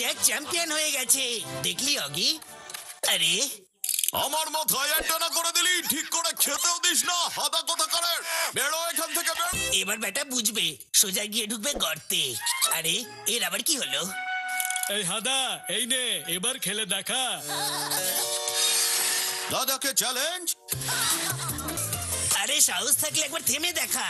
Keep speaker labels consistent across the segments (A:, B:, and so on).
A: Jack champion হয়ে গেছে, দেখলি অগি? আরে
B: আমার মাথায় একটা না করে দিলি, ঠিক করে খেতেও দিস না। হাদা কথা করে বেরো এখান থেকে, বেরো।
A: এবার বেটা বুঝবে, সোজা গিয়ে ঢুকবে গর্তে। আরে এর আবার কি হলো?
C: এই হাদা, এই নে, এবার খেলে দেখা।
B: দাদাকে চ্যালেঞ্জ।
A: আরে সাহস থাকলে একবার থেমে দেখা।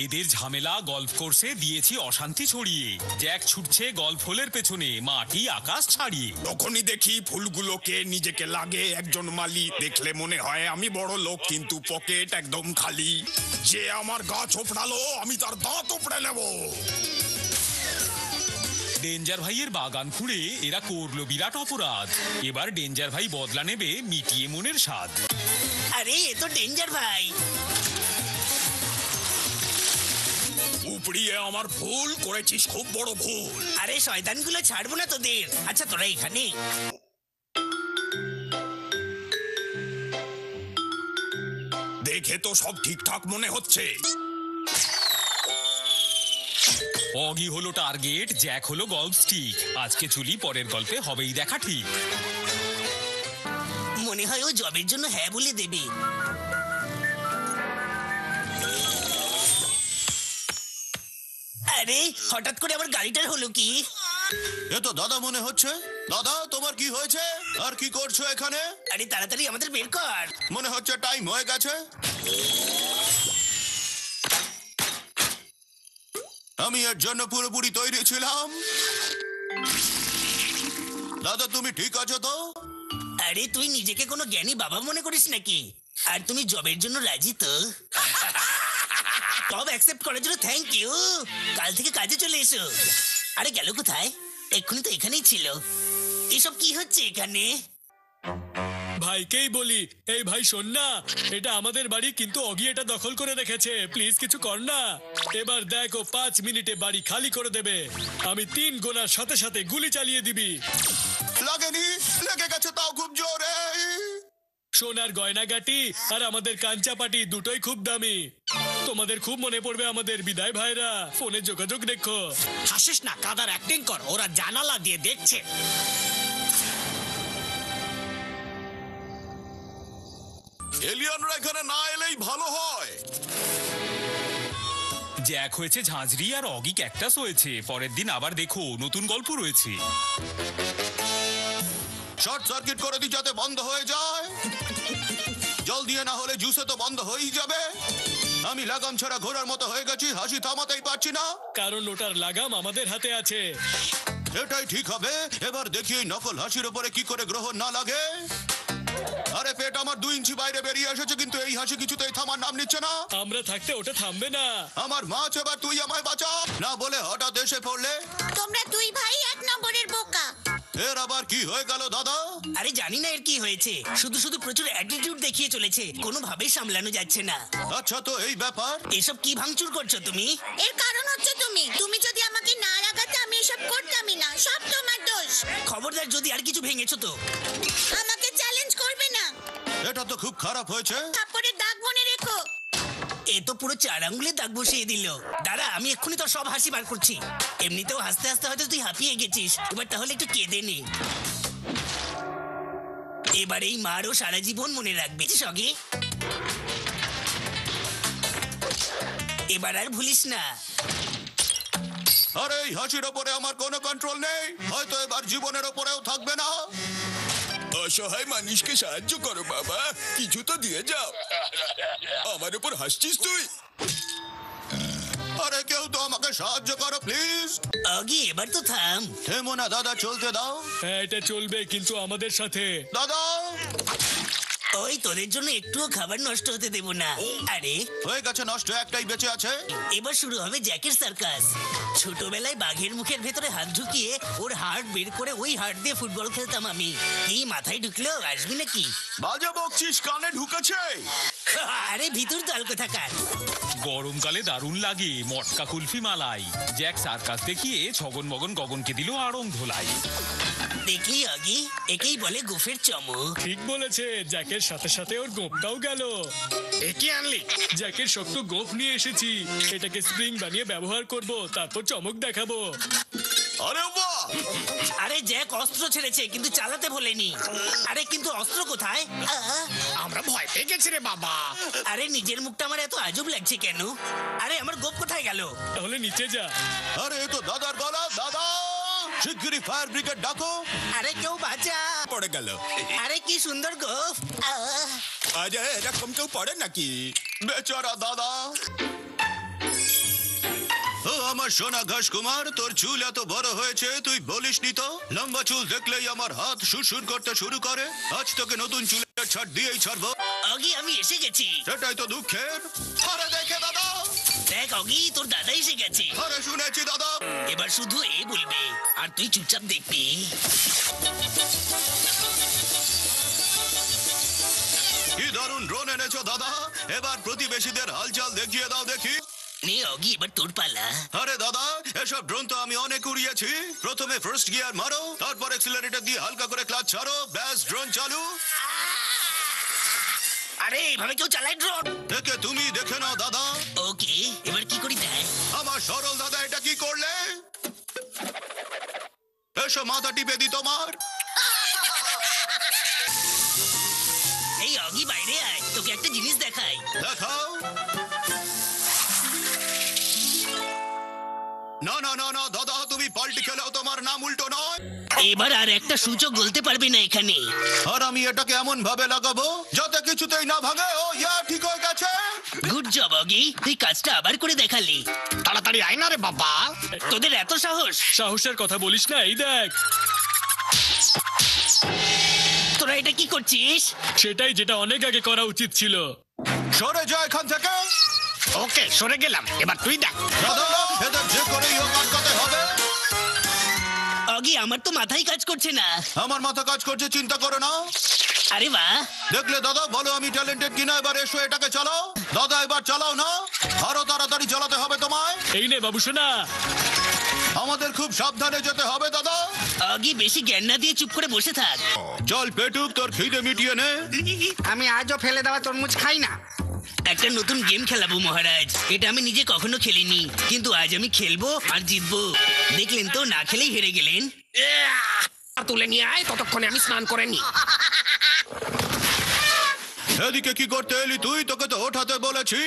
D: এদের ঝামেলা গল্ফ কোর্সে দিয়েছি অশান্তি ছড়িয়ে। জ্যাক ছুটছে গল্ফ হোলের পেছনে, মাটি আকাশ ছাড়িয়ে।
B: তখনই দেখি ফুলগুলোকে নিজেকে লাগে একজন মালি। দেখলে মনে হয় আমি বড় লোক, কিন্তু পকেট একদম খালি। যে আমার গাছ ওপড়ালো, আমি তার দাঁত ওপড়ে নেব।
D: ডেঞ্জার ভাইয়ের বাগান খুঁড়ে এরা করলো বিরাট অপরাধ। এবার ডেঞ্জার ভাই বদলা নেবে মিটিয়ে মনের স্বাদ।
A: আরে এ তো ডেঞ্জার ভাই।
B: উপড়িয়ে আমার ভুল করেছিস, খুব বড় ভুল।
A: আরে শয়তানগুলো ছাড়বো না তোদের। আচ্ছা তোরা এখানে।
B: দেখে তো সব ঠিকঠাক মনে হচ্ছে।
D: অগি হলো টার্গেট, জ্যাক হলো গল্ফ স্টিক। আজকে চলি, পরের গল্পে হবেই দেখা ঠিক।
A: মনে হয় ও জবের জন্য হ্যাঁ বলে দেবে। আরে হঠাৎ করে আমার গাড়িটার হলো কি?
B: এ তো দাদা মনে হচ্ছে। দাদা, তোমার কি হয়েছে আর কি করছো এখানে?
A: আরে তাড়াতাড়ি আমাদের বের কর।
B: মনে হচ্ছে টাইম হয়ে গেছে। আমি এর জন্য পুরোপুরি তৈরি ছিলাম। দাদা, তুমি ঠিক আছো তো?
A: আরে তুই নিজেকে কোনো জ্ঞানী বাবা মনে করিস নাকি? আর তুমি জবের জন্য রাজি তো? জব অ্যাকসেপ্ট করার জন্য থ্যাংক ইউ। কাল থেকে কাজে চলে এসো। আরে গেল কোথায়? এক্ষুনি তো এখানেই ছিল। এসব কি হচ্ছে এখানে?
C: ভাইকেই বলি, এই ভাই শোন না, এটা আমাদের বাড়ি, কিন্তু অগি এটা দখল করে রেখেছে। প্লিজ কিছু কর না। এবার দেখো 5 মিনিটে বাড়ি খালি করে দেবে। আমি 3 গোনার সাথে সাথে গুলি চালিয়ে দিবি।
B: লাগেনি, লেগে গেছে তাও খুব জোরে।
C: সোনার গয়নাগাটি আর আমাদের কাঞ্চাপাটি দুটোই খুব দামি। তোমাদের খুব মনে পড়বে আমাদের। বিদায় ভাইরা, ফোনে যোগাযোগ রেখো।
A: হাসিস না, কাদার অ্যাক্টিং কর। ওরা জানালা দিয়ে দেখছে।
B: এলিয়ানরা এখানে না এলেই ভালো হয়।
D: জ্যাক হয়েছে ঝাঁঝরি আর অগি ক্যাকটাস হয়েছে। পরের দিন আবার দেখো, নতুন গল্প রয়েছে।
B: শর্ট সার্কিট করে দিই যাতে বন্ধ হয়ে যায়। জল দিয়ে না হলে জুসে তো বন্ধ হয়েই যাবে। আমি লাগাম ছাড়া ঘোড়ার মতো হয়ে গেছি, হাসি থামাতেই পারছি না।
C: কারণ ওটার লাগাম আমাদের হাতে আছে।
B: এটাই ঠিক হবে। এবার দেখি এই নকল হাসির উপরে কি করে গ্রহণ না লাগে। আরে পেট আমার 2 ইঞ্চি বাইরে বেরিয়ে এসেছে, কিন্তু এই হাসি কিছুতেই থামার নাম নিচ্ছে না।
C: আমরা থাকতে ওটা থামবে না।
B: আমার মাছ, এবার তুই আমায় বাঁচা। না বলে হঠাৎ এসে পড়লে।
E: তোমরা দুই ভাই 1 নম্বরের বোকা।
B: এর আবার কি হয়ে গেল দাদা?
A: আরে জানি না এর কি হয়েছে। শুধু শুধু প্রচুর অ্যাটিটিউড দেখিয়ে চলেছে, কোনোভাবেই সামলানো যাচ্ছে না।
B: আচ্ছা, তো এই ব্যাপার।
A: এসব কি ভাঙচুর করছো তুমি?
E: এর কারণ হচ্ছে তুমি। তুমি যদি আমাকে না রাগাতে আমি এসব করতামই না। সব তোমার দোষ।
A: খবরদার যদি আর কিছু ভেঙেছো তো।
E: আমাকে চ্যালেঞ্জ করবে না।
B: এটা তো খুব খারাপ হয়েছে।
E: থাপ্পড়ের দাগ মনে রেখো।
A: এ তো পুরো 4 আঙ্গুলে দাগ বসিয়ে দিল। দাঁড়া, আমি এক্ষুনি তোর সব হাসি বার করছি। এমনিতেও হাসতে হাসতে হয়তো তুই হাঁপিয়ে গেছিস। এবার তাহলে একটু কেঁদে নে। এবার এই মারও সারা জীবন মনে রাখবে সঙ্গে। এবার আর ভুলিস না।
B: আরে এই হাসির ওপরে আমার কোনো কন্ট্রোল নেই। হয়তো এবার জীবনের ওপরেও থাকবে না।
F: অসহায় মানুষকে সাহায্য করো বাবা, কিছু তো দিয়ে যাও। আমার উপর হাসছিস তুই?
B: আরে কেউ তো আমাকে সাহায্য করো প্লিজ।
A: অগি এবার তো থাম।
B: থেমো না দাদা, চলতে দাও।
C: হ্যাঁ, এটা চলবে, কিন্তু আমাদের সাথে।
B: দাদা,
A: ওই তোদের জন্য একটুও খাবার নষ্ট হতে দেব না। আরে
B: হয়ে গেছে নষ্ট, একটাই বেঁচে আছে।
A: এবার শুরু হবে জ্যাকের সার্কাস। ছোটবেলায় বাঘের মুখের ভেতরে হাত ঢুকিয়ে ওর হাড় বের করে ওই হাড় দিয়ে ফুটবল খেলতাম আমি। এই মাথায় ঢুকলেও আসবি নাকি?
B: বাজে বকছিস, কানে ঢুকেছে।
A: আরে ভিতর দল কোথাকার।
D: গরমকালে দারুণ লাগে মটকা কুলফি মালাই। জ্যাক সার্কাস দেখিয়ে ছগন মগন গগনকে দিল আড়ং ধোলাই।
A: দেখলি অগি, একেই বলে গোফের চমক।
C: ঠিক বলেছে, জ্যাকের সাথে সাথে ওর গোপটাও গেল।
B: একে আনলি
C: জ্যাকের শক্ত গোপ নিয়ে এসেছি, এটাকে স্প্রিং বানিয়ে ব্যবহার করব, তারপর চমক দেখাবো।
F: আরে বাহ!
A: আরে জ্যাক অস্ত্র ছেড়েছে কিন্তু চালাতে ভোলেনি। আরে কিন্তু অস্ত্র কোথায়?
B: আমরা ভয় পেয়ে গেছি রে বাবা।
A: আরে নিজের মুখটা আমার এত আজব লাগছে কেন? আরে আমার গোপ কোথায় গেল?
C: তাহলে নিচে যা।
F: আরে এ তো দাদার গলা। দাদা, শিগগিরই ফায়ার ব্রিগেড ডাকো।
A: আরে কেউ বাঁচা।
F: পড়ে গেল।
A: আরে কি সুন্দর গোপ।
F: আরে এরকম কেউ পড়ে নাকি? বেচারা দাদা। ও আমার সোনা ঘাস কুমার, তোর চুল এত বড় হয়েছে তুই বলিসনি তো? লম্বা চুল দেখলেই আমার হাত সুরসুর করতে শুরু করে। আজ তোকে নতুন চুলের ছাড় দিয়েই ছাড়বো।
A: অগি আমি এসে গেছি।
F: সেটাই তো দুঃখের। আরে দেখে দাদা,
A: দেখ অগি তোর দাদা এসে গেছে।
F: আরে শুনেছি দাদা।
A: এবার শুধু এ বলবে আর তুই চুপচাপ দেখবি।
F: কি দারুণ ড্রোন এনেছো দাদা। এবার প্রতিবেশীদের হালচাল দেখিয়ে দাও দেখি।
A: নে অগি এবার তোর পালা।
F: আরে দাদা, এসব ড্রোন তো আমি অনেক উড়িয়েছি। প্রথমে ফার্স্ট গিয়ার মারো, তারপর অ্যাক্সিলারেটর দিয়ে হালকা করে ক্লাচ ছাড়ো, ব্যাস ড্রোন চালু।
A: আরে এভাবে কেউ চালায় ড্রোন?
F: দেখে তুমি দেখে নাও দাদা।
A: ওকে এবার কি করি দেখ।
F: আমার সরল দাদা এটা কি করলে? এসো মাথা টিপে দি তোমার।
A: এই অগি বাইরে আয়, তোকে একটা জিনিস দেখাই।
F: দেখাও। না না না না দাদা, তুমি পাল্টি খেলেও তোমার নাম উল্টো নয়।
A: এবার আর একটা সূচক বলতে পারবি না এখানে।
F: আর আমি এটাকে এমন ভাবে লাগাবো যাতে কিছুতেই না ভাঙে। ও ইয়া, ঠিক হয়ে গেছে।
A: গুড জব অগি, তুই কাজটা আবার করে দেখালি।
B: তাড়াতাড়ি আয় না রে বাবা।
A: তোদের এত সাহস?
C: সাহসের কথা বলিস না, এই দেখ।
A: তোরা এটা কি করছিস?
C: সেটাই যেটা অনেক আগে করা উচিত ছিল।
F: সরে যা এখান থেকে।
B: ওকে সরে গেলাম, এবার তুই দেখ।
F: দাদা, এদের যে করেই হোক আটকাতে হবে।
A: অগি আমার তো মাথায় কাজ করছে না।
F: আমার মাথা কাজ করছে, চিন্তা করো না।
A: আরে বাহ,
F: দেখলে দাদা, বলো আমি ট্যালেন্টেড কিনা। এবার এসো এটাকে চালাও। দাদা এবার চালাও না, আরো তাড়াতাড়ি চালাতে হবে তোমায়।
C: এই নে বাবু সোনা।
F: আমাদের খুব সাবধানে যেতে হবে দাদা।
A: অগি বেশি জ্ঞান না দিয়ে চুপ করে বসে থাক।
F: চল পেটুক, তোর খিদে মিটিয়ে নে।
B: আমি আজও ফেলে দেওয়া তরমুজ খাই না।
A: একটা নতুন গেম খেলাবো মহারাজ। এটা আমি নিজে কখনো খেলিনি, কিন্তু আজ আমি খেলবো আর জিতবো। দেখলেন তো, না খেলেই হেরে গেলেন।
B: তুলে নিয়ে আয়, ততক্ষণে আমি স্নান করে নি।
F: এদিকে কি করতে এলি তুই? তোকে তো ওঠাতে বলেছি।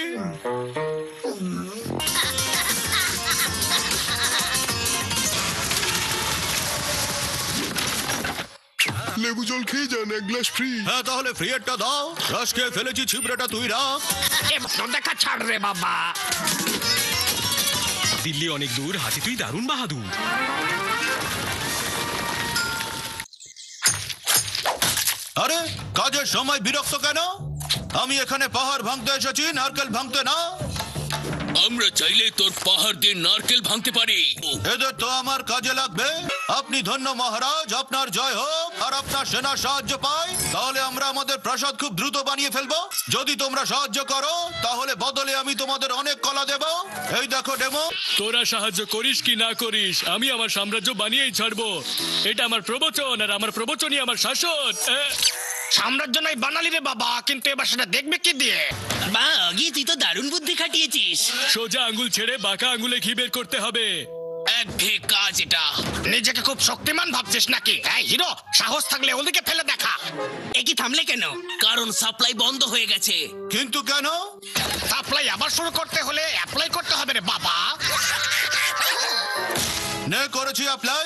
G: লেবু জল খেয়ে যান, এক গ্লাস ফ্রি।
F: হ্যাঁ তাহলে ফ্রিয়েরটা দাও। রস খেয়ে ফেলেছি, ছিবড়েটা তুই রাখ।
B: এবার দেখা ছাড় রে বাবা।
D: দিল্লি অনেক দূর, হাতি তুই দারুণ বাহাদুর।
F: আরে কাজের সময় বিরক্ত কেন? আমি এখানে পাহাড় ভাঙতে এসেছি, নারকেল ভাঙতে না।
H: আমরা চাইলে তোর পাহাড় দিয়ে নারকেল ভাঙতে পারি।
F: এদের তো আমার কাজে লাগবে। আপনি ধন্য মহারাজ, আপনার জয় হোক। আর আপনার সেনা সাহায্য পায়, তাহলে আমরা আমাদের প্রাসাদ খুব দ্রুত বানিয়ে ফেলবো। যদি তোমরা সাহায্য করো তাহলে বদলে আমি তোমাদের অনেক কলা দেব। এই দেখো ডেমো।
C: তোরা সাহায্য করিস কি না করিস, আমি আমার সাম্রাজ্য বানিয়েই ছাড়বো। এটা আমার প্রবচন, আর আমার প্রবচনই আমার শাসন।
B: সাম্রাজ্য নাই বানালি রে বাবা, কিন্তু এবার সেটা দেখবে কি দিয়ে?
A: বা অগি, তুই তো দারুণ বুদ্ধি খাটিয়েছিস।
C: সোজা আঙ্গুল ছেড়ে বাঁকা আঙ্গুলে ঘি বের করতে হবে।
H: একঘেয়ে কাজ এটা।
B: নিজেকে খুব শক্তিমান ভাবছিস নাকি? এই হিরো, সাহস থাকলে ওদিকে ফেলে দেখা।
A: এ কি থামলে কেন?
H: কারণ সাপ্লাই বন্ধ হয়ে গেছে।
F: কিন্তু কেন?
B: সাপ্লাই আবার শুরু করতে হলে অ্যাপ্লাই করতে হবে রে বাবা।
F: নে করেছি অ্যাপ্লাই।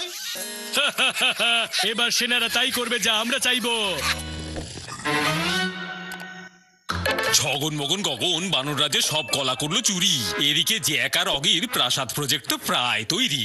C: এবার সেনারা তাই করবে যা আমরা চাইবো।
D: ছগন মগন গগন বানর রাজ্যে সব কলা করলো চুরি। এদিকে জ্যাক আর অগির প্রাসাদ প্রজেক্ট তো প্রায় তৈরি।